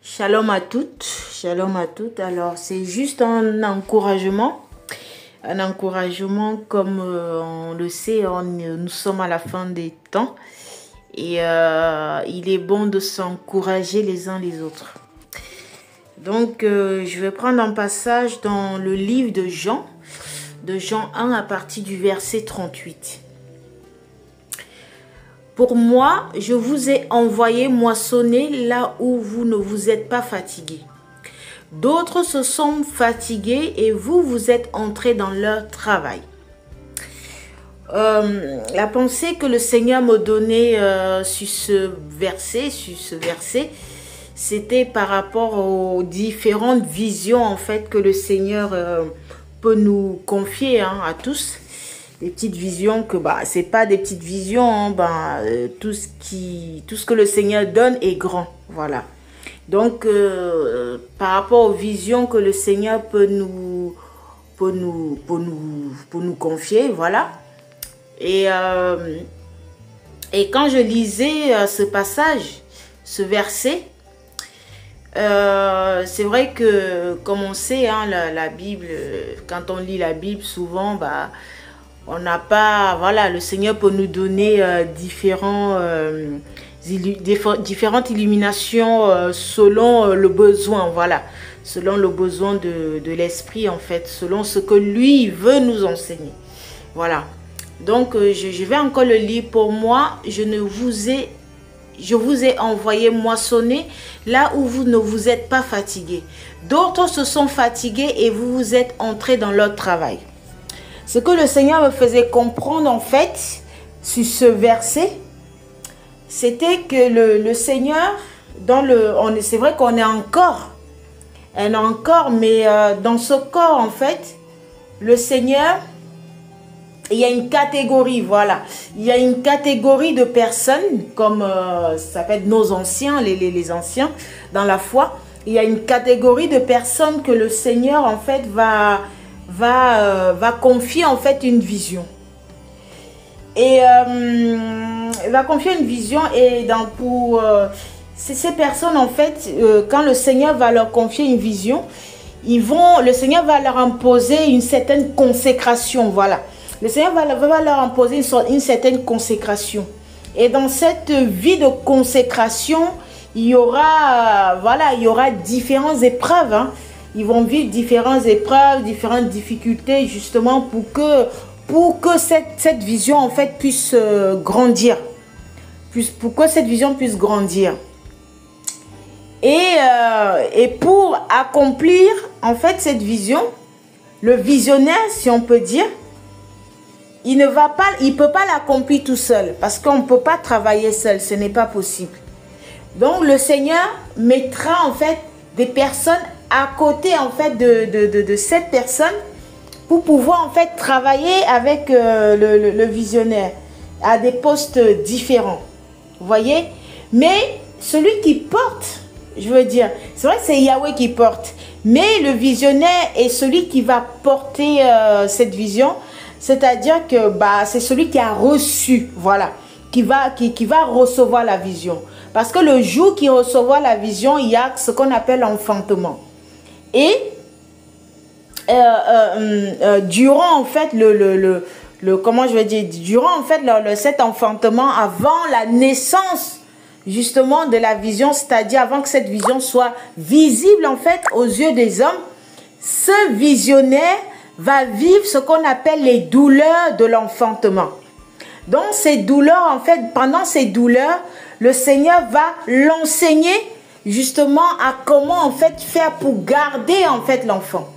Shalom à toutes, shalom à toutes. Alors, c'est juste un encouragement comme on le sait, nous sommes à la fin des temps et il est bon de s'encourager les uns les autres. Donc, je vais prendre un passage dans le livre de Jean 1 à partir du verset 38. Pour moi, je vous ai envoyé moissonner là où vous ne vous êtes pas fatigués. D'autres se sont fatigués et vous êtes entrés dans leur travail. La pensée que le Seigneur m'a donnée sur ce verset, c'était par rapport aux différentes visions en fait que le Seigneur peut nous confier à tous. Des petites visions que c'est pas des petites visions, tout ce que le Seigneur donne est grand, voilà. Donc par rapport aux visions que le Seigneur peut nous confier, voilà. Et quand je lisais ce passage, ce verset, c'est vrai que comme on sait, la Bible, quand on lit la Bible, souvent on n'a pas, voilà, le Seigneur peut nous donner différentes illuminations selon le besoin, voilà, selon le besoin de l'esprit en fait, selon ce que lui veut nous enseigner, voilà. Donc je vais encore le lire. Pour moi, je vous ai envoyé moissonner là où vous ne vous êtes pas fatigués. D'autres se sont fatigués et vous êtes entrés dans leur travail. Ce que le Seigneur me faisait comprendre en fait sur ce verset, c'était que le Seigneur, c'est vrai qu'on est un corps, mais dans ce corps en fait, le Seigneur, il y a une catégorie, voilà, il y a une catégorie de personnes comme ça peut être nos anciens, les anciens dans la foi. Il y a une catégorie de personnes que le Seigneur en fait va confier en fait une vision. Et va confier une vision et pour ces personnes en fait, quand le Seigneur va leur confier une vision, le Seigneur va leur imposer une certaine consécration, voilà. Le Seigneur va leur imposer une certaine consécration. Et dans cette vie de consécration, il y aura différentes épreuves, Ils vont vivre différentes épreuves, différentes difficultés, justement pour que cette vision en fait puisse grandir. Pour que cette vision puisse grandir. Et pour accomplir en fait cette vision, le visionnaire, si on peut dire, il peut pas l'accomplir tout seul. Parce qu'on ne peut pas travailler seul, ce n'est pas possible. Donc le Seigneur mettra en fait des personnes à côté en fait de cette personne pour pouvoir en fait travailler avec le visionnaire à des postes différents. Vous voyez? Mais celui qui porte, je veux dire, c'est vrai que c'est Yahweh qui porte, mais le visionnaire est celui qui va porter cette vision, c'est-à-dire que c'est celui qui a reçu, voilà, qui va recevoir la vision. Parce que le jour qu'il recevra la vision, il y a ce qu'on appelle l'enfantement. Et durant en fait cet enfantement, avant la naissance justement de la vision, c'est-à-dire avant que cette vision soit visible en fait aux yeux des hommes, ce visionnaire va vivre ce qu'on appelle les douleurs de l'enfantement. Donc ces douleurs en fait, pendant ces douleurs, le Seigneur va l'enseigner justement à comment en fait faire pour garder en fait l'enfant.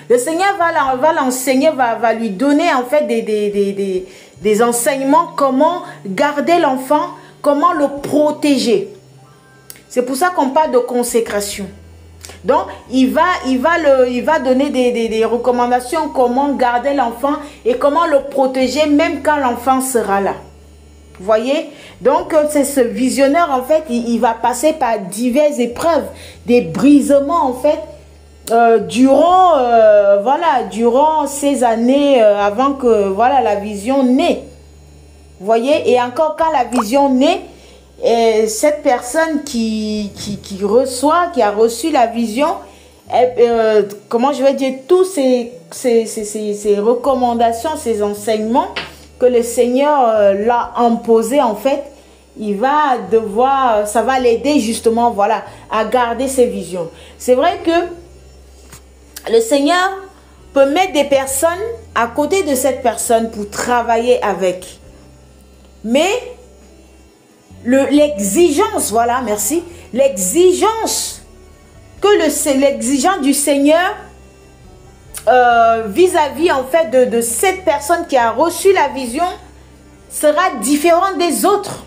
Le Seigneur va l'enseigner, va lui donner en fait des enseignements, comment garder l'enfant, comment le protéger. C'est pour ça qu'on parle de consécration. Donc il va donner des recommandations, comment garder l'enfant et comment le protéger même quand l'enfant sera là. Vous voyez? Donc c'est ce visionnaire en fait, il va passer par diverses épreuves, des brisements en fait, durant ces années avant que la vision naît. Vous voyez? Et encore quand la vision naît, Et cette personne qui reçoit, qui a reçu la vision, comment je vais dire, tous ces recommandations, ces enseignements que le Seigneur l'a imposé en fait, il va devoir, ça va l'aider justement, voilà, à garder ses visions. C'est vrai que le Seigneur peut mettre des personnes à côté de cette personne pour travailler avec. Mais l'exigence, voilà, merci, l'exigence l'exigence du Seigneur vis-à-vis en fait de cette personne qui a reçu la vision sera différente des autres.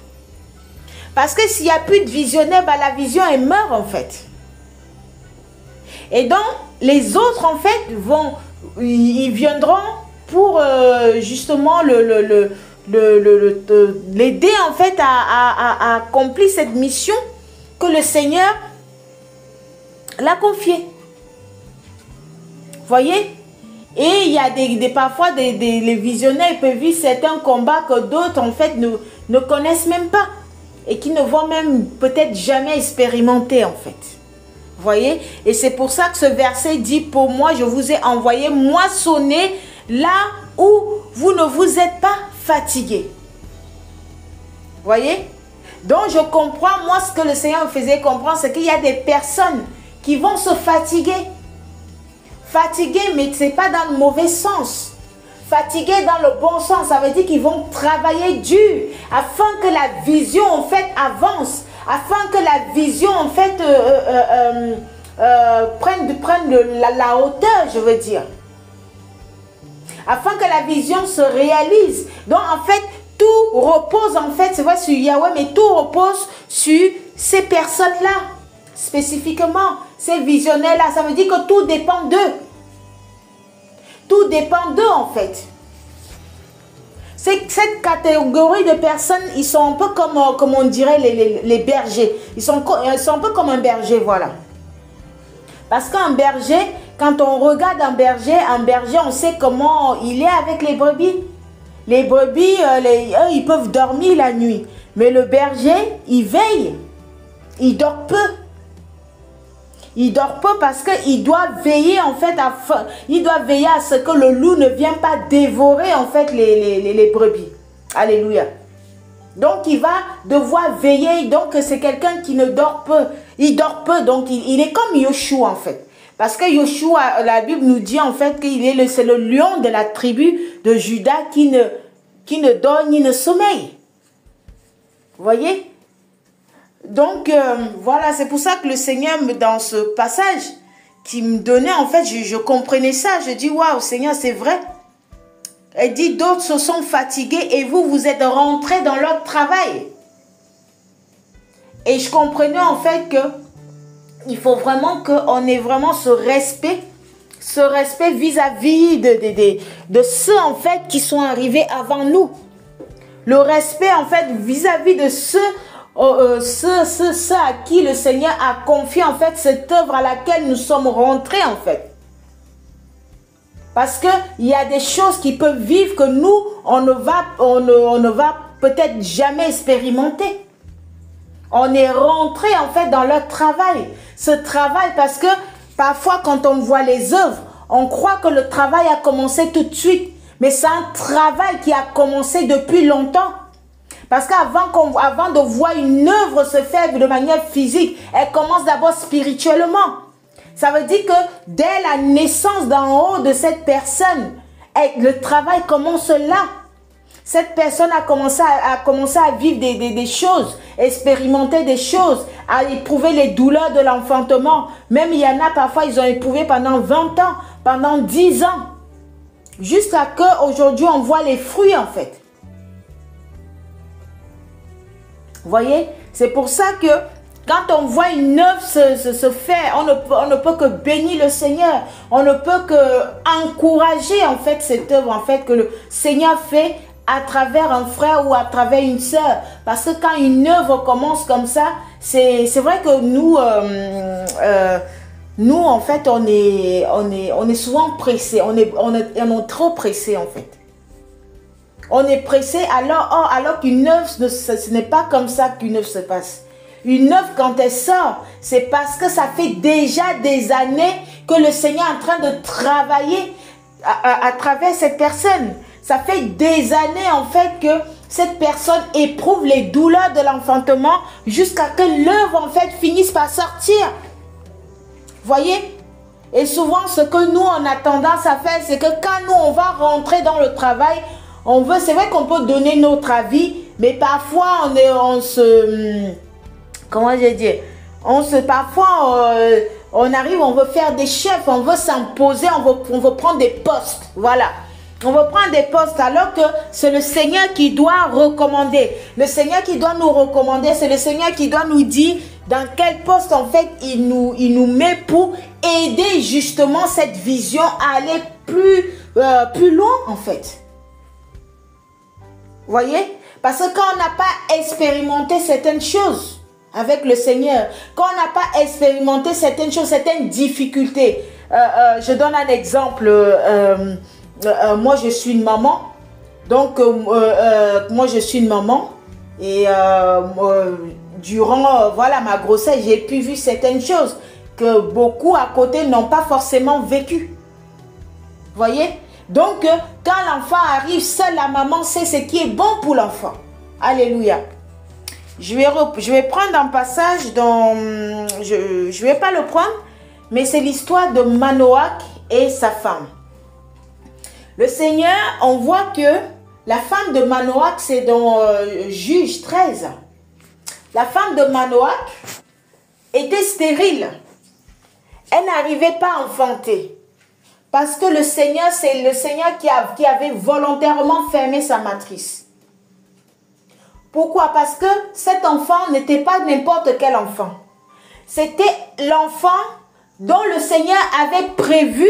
Parce que s'il n'y a plus de visionnaire, bah, la vision elle meurt en fait. Et donc les autres en fait ils viendront pour justement l'aider en fait à accomplir cette mission que le Seigneur l'a confiée. Voyez? Et il y a parfois les visionnaires, ils peuvent vivre certains combats que d'autres en fait ne connaissent même pas et qui ne vont même peut-être jamais expérimenter en fait. Voyez? Et c'est pour ça que ce verset dit, pour moi je vous ai envoyé moissonner là où vous ne vous êtes pas fatigué. Voyez? Donc je comprends, moi ce que le Seigneur me faisait comprendre, c'est qu'il y a des personnes qui vont se fatiguer. Fatigués, mais ce n'est pas dans le mauvais sens. Fatigués dans le bon sens, ça veut dire qu'ils vont travailler dur afin que la vision en fait avance, afin que la vision en fait prenne la hauteur, je veux dire. Afin que la vision se réalise. Donc en fait, tout repose en fait, c'est vrai sur Yahweh, mais tout repose sur ces personnes-là. Spécifiquement, ces visionnaires-là, ça veut dire que tout dépend d'eux. Tout dépend d'eux en fait. Cette catégorie de personnes, ils sont un peu comme on dirait les bergers. Ils sont un peu comme un berger, voilà. Parce qu'un berger, quand on regarde un berger, on sait comment il est avec les brebis. Les brebis, eux, ils peuvent dormir la nuit. Mais le berger, il veille. Il dort peu. Il dort peu parce qu'il doit veiller en fait il doit veiller à ce que le loup ne vienne pas dévorer en fait les brebis. Alléluia. Donc il va devoir veiller. Donc c'est quelqu'un qui ne dort peu. Il dort peu. Donc il est comme Yoshua en fait. Parce que Yoshua, la Bible nous dit en fait qu'il c'est le lion de la tribu de Juda qui ne dort ni ne sommeille. Vous voyez? Donc, voilà, c'est pour ça que le Seigneur, dans ce passage, qui me donnait, en fait, je comprenais ça. Je dis, waouh, Seigneur, c'est vrai. Elle dit, d'autres se sont fatigués et vous êtes rentrés dans leur travail. Et je comprenais, en fait, que il faut vraiment qu'on ait vraiment ce respect vis-à-vis de ceux, en fait, qui sont arrivés avant nous. Le respect, en fait, vis-à-vis de ceux à qui le Seigneur a confié en fait cette œuvre à laquelle nous sommes rentrés en fait. Parce que il y a des choses qui peuvent vivre que nous on ne va peut-être jamais expérimenter. On est rentré en fait dans leur travail. Ce travail, parce que parfois quand on voit les œuvres, on croit que le travail a commencé tout de suite. Mais c'est un travail qui a commencé depuis longtemps. Parce qu'avant de voir une œuvre se faire de manière physique, elle commence d'abord spirituellement. Ça veut dire que dès la naissance d'en haut de cette personne, le travail commence là. Cette personne a commencé à vivre des choses, expérimenter des choses, à éprouver les douleurs de l'enfantement. Même il y en a parfois, ils ont éprouvé pendant 20 ans, pendant 10 ans. Jusqu'à qu'aujourd'hui, on voit les fruits en fait. Vous voyez, c'est pour ça que quand on voit une œuvre se faire, on ne peut que bénir le Seigneur. On ne peut que encourager en fait cette œuvre en fait que le Seigneur fait à travers un frère ou à travers une sœur. Parce que quand une œuvre commence comme ça, c'est vrai que nous en fait on est souvent pressés. On est trop pressés en fait. On est pressé alors qu'une œuvre, ce n'est pas comme ça qu'une œuvre se passe. Une œuvre, quand elle sort, c'est parce que ça fait déjà des années que le Seigneur est en train de travailler à travers cette personne. Ça fait des années en fait que cette personne éprouve les douleurs de l'enfantement jusqu'à ce que l'œuvre en fait finisse par sortir. Voyez? Et souvent ce que nous on a tendance à faire, c'est que quand nous on va rentrer dans le travail, c'est vrai qu'on peut donner notre avis, mais parfois on arrive, on veut faire des chefs, on veut s'imposer, on veut prendre des postes, voilà. On veut prendre des postes alors que c'est le Seigneur qui doit recommander. Le Seigneur qui doit nous recommander, c'est le Seigneur qui doit nous dire dans quel poste en fait il nous met pour aider justement cette vision à aller plus loin en fait. Voyez? Parce que quand on n'a pas expérimenté certaines choses avec le Seigneur, quand on n'a pas expérimenté certaines choses, certaines difficultés, je donne un exemple. Moi, je suis une maman. Donc, moi, je suis une maman. Et durant voilà, ma grossesse, j'ai pu voir certaines choses que beaucoup à côté n'ont pas forcément vécues. Voyez? Donc, quand l'enfant arrive, seule la maman sait ce qui est bon pour l'enfant. Alléluia. Je vais prendre un passage dans... Je ne vais pas le prendre, mais c'est l'histoire de Manoach et sa femme. Le Seigneur, on voit que la femme de Manoach, c'est dans Juge 13. La femme de Manoach était stérile. Elle n'arrivait pas à enfanter. Parce que le Seigneur, c'est le Seigneur qui avait volontairement fermé sa matrice. Pourquoi? Parce que cet enfant n'était pas n'importe quel enfant. C'était l'enfant dont le Seigneur avait prévu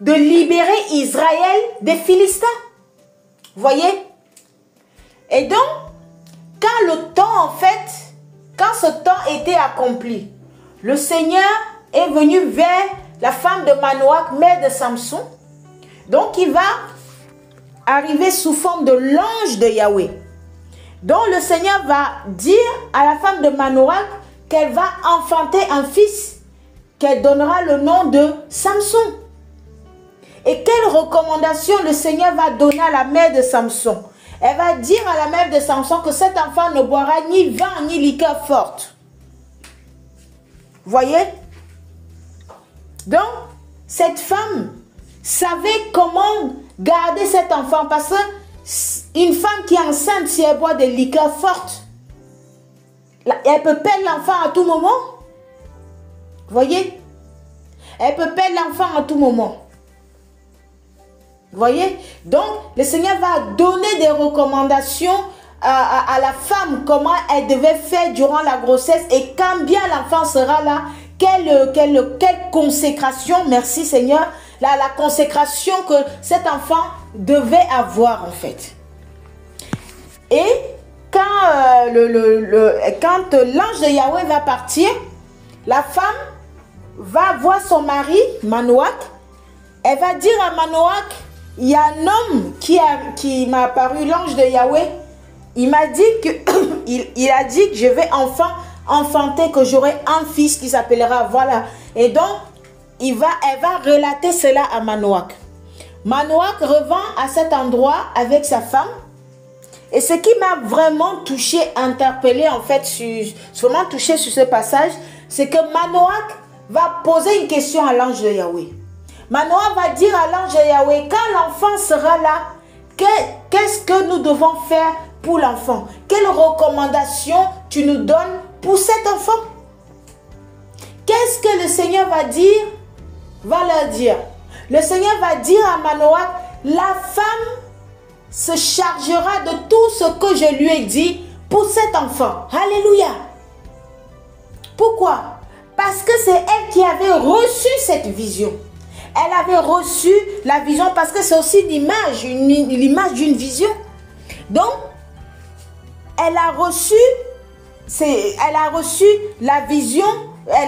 de libérer Israël des Philistins. Voyez? Et donc, quand le temps, en fait, quand ce temps était accompli, le Seigneur est venu vers la femme de Manoach, mère de Samson. Donc, il va arriver sous forme de l'ange de Yahweh. Donc, le Seigneur va dire à la femme de Manoach qu'elle va enfanter un fils qu'elle donnera le nom de Samson. Et quelle recommandation le Seigneur va donner à la mère de Samson? Elle va dire à la mère de Samson que cet enfant ne boira ni vin ni liqueur forte. Voyez? Donc, cette femme savait comment garder cet enfant. Parce qu'une femme qui est enceinte, si elle boit des liqueurs fortes, elle peut perdre l'enfant à tout moment. Voyez? Elle peut perdre l'enfant à tout moment. Voyez? Donc, le Seigneur va donner des recommandations à la femme, comment elle devait faire durant la grossesse et quand bien l'enfant sera là, quelle consécration, merci Seigneur, la consécration que cet enfant devait avoir en fait. Et quand l'ange de Yahweh va partir, la femme va voir son mari, Manoach. Elle va dire à Manoach, il y a un homme qui m'a apparu, l'ange de Yahweh. Il m'a dit que il a dit que je vais enfanter, que j'aurai un fils qui s'appellera, voilà. Et donc, elle va relater cela à Manoach. Manoach revint à cet endroit avec sa femme. Et ce qui m'a vraiment touché, interpellé en fait, vraiment touché sur ce passage, c'est que Manoach va poser une question à l'ange de Yahweh. Manoach va dire à l'ange de Yahweh, quand l'enfant sera là, qu'est-ce que nous devons faire pour l'enfant? Quelle recommandation tu nous donnes pour cet enfant? Qu'est-ce que le Seigneur va dire? Va leur dire. Le Seigneur va dire à Manoach, la femme se chargera de tout ce que je lui ai dit pour cet enfant. Alléluia. Pourquoi? Parce que c'est elle qui avait reçu cette vision. Elle avait reçu la vision parce que c'est aussi l'image d'une vision. Donc, elle a reçu la vision,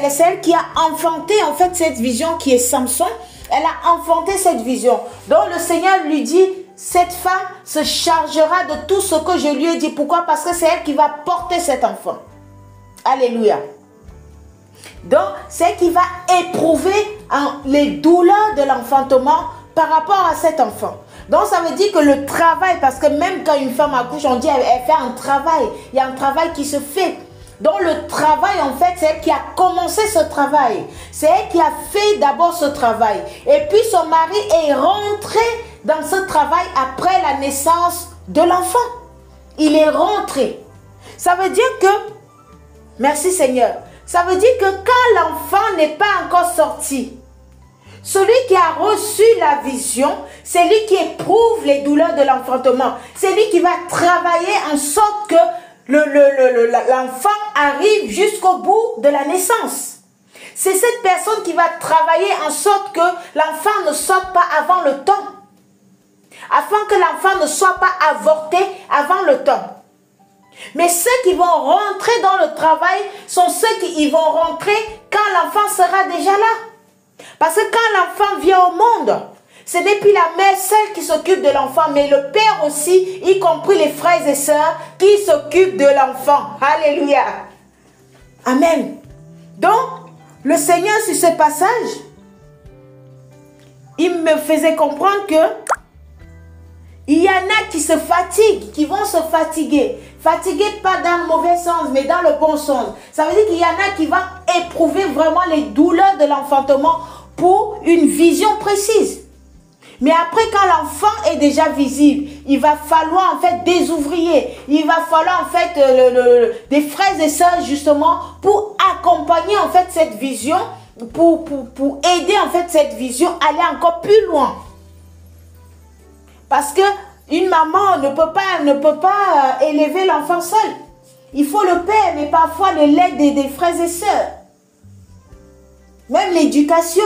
c'est elle qui a enfanté en fait cette vision qui est Samson. Elle a enfanté cette vision. Donc le Seigneur lui dit, cette femme se chargera de tout ce que je lui ai dit. Pourquoi? Parce que c'est elle qui va porter cet enfant. Alléluia. Donc, c'est elle qui va éprouver les douleurs de l'enfantement par rapport à cet enfant. Donc, ça veut dire que le travail, parce que même quand une femme accouche, on dit elle fait un travail. Il y a un travail qui se fait. Donc, le travail, en fait, c'est elle qui a commencé ce travail. C'est elle qui a fait d'abord ce travail. Et puis, son mari est rentré dans ce travail après la naissance de l'enfant. Il est rentré. Ça veut dire que, merci Seigneur, ça veut dire que quand l'enfant n'est pas encore sorti, celui qui a reçu la vision, c'est lui qui éprouve les douleurs de l'enfantement. C'est lui qui va travailler en sorte que l'enfant arrive jusqu'au bout de la naissance. C'est cette personne qui va travailler en sorte que l'enfant ne sorte pas avant le temps. Afin que l'enfant ne soit pas avorté avant le temps. Mais ceux qui vont rentrer dans le travail sont ceux qui y vont rentrer quand l'enfant sera déjà là. Parce que quand l'enfant vient au monde, ce n'est plus la mère seule qui s'occupe de l'enfant, mais le père aussi, y compris les frères et sœurs qui s'occupent de l'enfant. Alléluia. Amen. Donc, le Seigneur sur ce passage, il me faisait comprendre que il y en a qui se fatiguent, qui vont se fatiguer. Fatigués pas dans le mauvais sens, mais dans le bon sens. Ça veut dire qu'il y en a qui vont éprouver vraiment les douleurs de l'enfantement pour une vision précise. Mais après, quand l'enfant est déjà visible, il va falloir en fait des ouvriers. Il va falloir en fait des frères et sœurs justement pour accompagner en fait cette vision, pour aider en fait cette vision à aller encore plus loin. Parce que une maman ne peut pas élever l'enfant seul. Il faut le père, mais parfois l'aide des frères et sœurs. Même l'éducation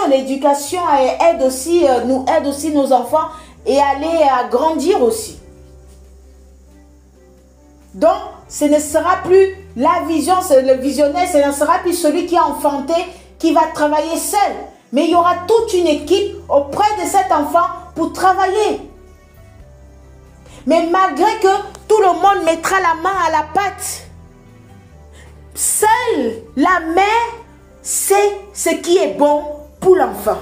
nous aide aussi nos enfants et aller à grandir aussi. Donc, ce ne sera plus la vision, le visionnaire, ce ne sera plus celui qui a enfanté, qui va travailler seul. Mais il y aura toute une équipe auprès de cet enfant pour travailler. Mais malgré que tout le monde mettra la main à la pâte, seule la mère sait ce qui est bon pour l'enfant.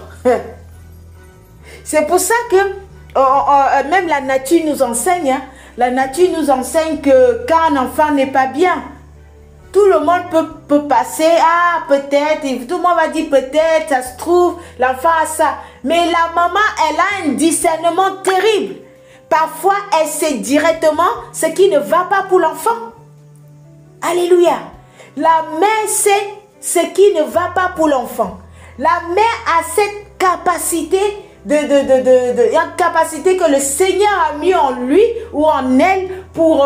C'est pour ça que même la nature nous enseigne. Hein, la nature nous enseigne que quand un enfant n'est pas bien, tout le monde peut passer. Ah, peut-être, tout le monde va dire peut-être, ça se trouve, l'enfant a ça. Mais la maman, elle a un discernement terrible. Parfois, elle sait directement ce qui ne va pas pour l'enfant. Alléluia. La mère sait ce qui ne va pas pour l'enfant. La mère a cette capacité une capacité que le Seigneur a mis en lui ou en elle pour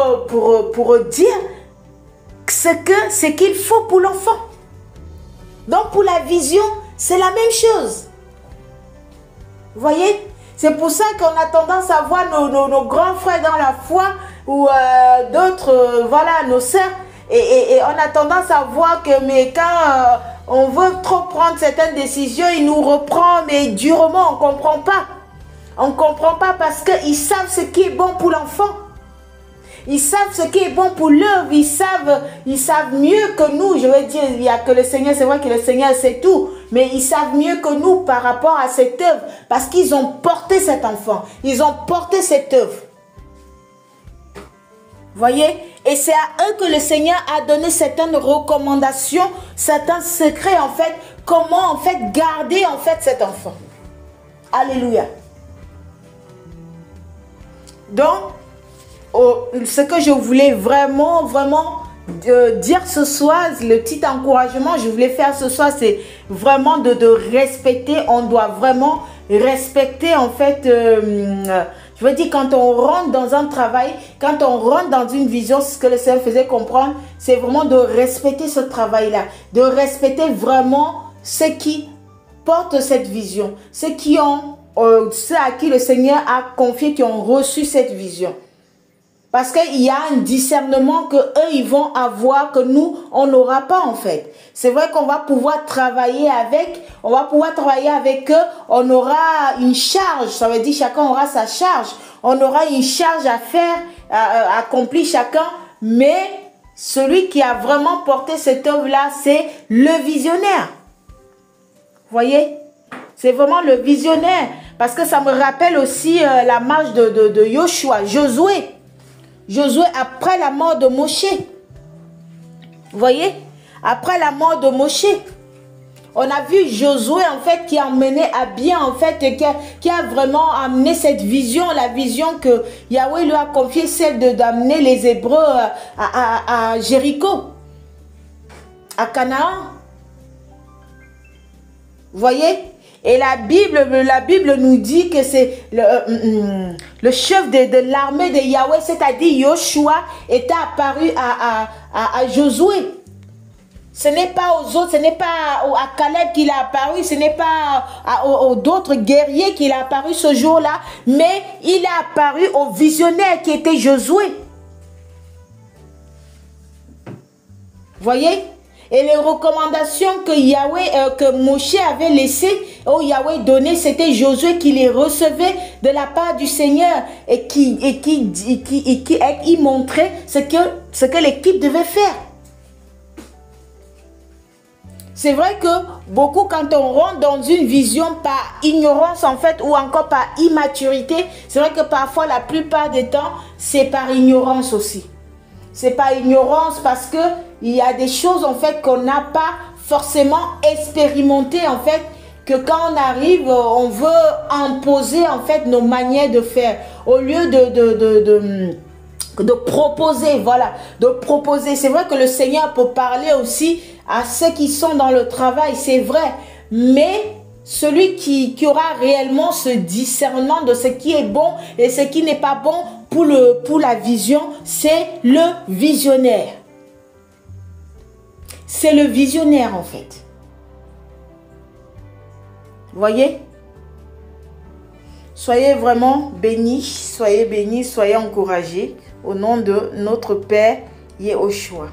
dire ce qu'il faut pour l'enfant. Donc, pour la vision, c'est la même chose. Vous voyez? C'est pour ça qu'on a tendance à voir nos grands frères dans la foi ou d'autres, voilà, nos sœurs. Et on a tendance à voir que mais quand on veut trop prendre certaines décisions, il nous reprend, mais durement, on ne comprend pas. On ne comprend pas parce qu'ils savent ce qui est bon pour l'enfant. Ils savent ce qui est bon pour l'œuvre. Ils savent mieux que nous. Je veux dire, il n'y a que le Seigneur. C'est vrai que le Seigneur sait tout. Mais ils savent mieux que nous par rapport à cette œuvre. Parce qu'ils ont porté cet enfant. Ils ont porté cette œuvre. Voyez? Et c'est à eux que le Seigneur a donné certaines recommandations, certains secrets en fait. Comment en fait garder en fait cet enfant. Alléluia. Donc, ce que je voulais vraiment dire ce soir, le petit encouragement que je voulais faire ce soir, c'est vraiment de respecter. On doit vraiment respecter en fait, je veux dire, quand on rentre dans un travail, quand on rentre dans une vision, ce que le Seigneur faisait comprendre, c'est vraiment de respecter ce travail-là, de respecter vraiment ceux qui portent cette vision, ceux à qui le Seigneur a confié, qui ont reçu cette vision. Parce qu'il y a un discernement que eux ils vont avoir, que nous, on n'aura pas en fait. C'est vrai qu'on va pouvoir travailler avec, eux, on aura une charge, ça veut dire chacun aura sa charge, on aura une charge à faire, à accomplir chacun, mais celui qui a vraiment porté cette œuvre-là, c'est le visionnaire. Vous voyez? C'est vraiment le visionnaire. Parce que ça me rappelle aussi la marche de Josué. Josué après la mort de Moshe. Vous voyez? Après la mort de Moshe. On a vu Josué en fait qui a mené à bien en fait, qui a vraiment amené cette vision, la vision que Yahweh lui a confiée, celle d'amener les Hébreux à Jéricho, à Canaan. Vous voyez? Et la Bible nous dit que c'est le chef de l'armée de Yahweh, c'est-à-dire Joshua, était apparu à Josué. Ce n'est pas aux autres, ce n'est pas à Caleb qu'il a apparu, ce n'est pas aux d'autres guerriers qu'il a apparu ce jour-là, mais il a apparu au visionnaire qui était Josué. Vous voyez? Et les recommandations que que Moshe avait laissées, ou Yahweh donnait, c'était Josué qui les recevait de la part du Seigneur et qui montrait ce que l'équipe devait faire. C'est vrai que beaucoup, quand on rentre dans une vision par ignorance en fait, ou encore par immaturité, c'est vrai que parfois, la plupart des temps, c'est par ignorance aussi. C'est par ignorance parce que il y a des choses en fait qu'on n'a pas forcément expérimentées en fait, que quand on arrive, on veut imposer en fait nos manières de faire au lieu de proposer, voilà, de proposer. C'est vrai que le Seigneur peut parler aussi à ceux qui sont dans le travail, c'est vrai, mais celui qui aura réellement ce discernement de ce qui est bon et ce qui n'est pas bon pour la vision, c'est le visionnaire. C'est le visionnaire en fait. Vous voyez? Soyez vraiment bénis, soyez encouragés au nom de notre Père Yehoshua.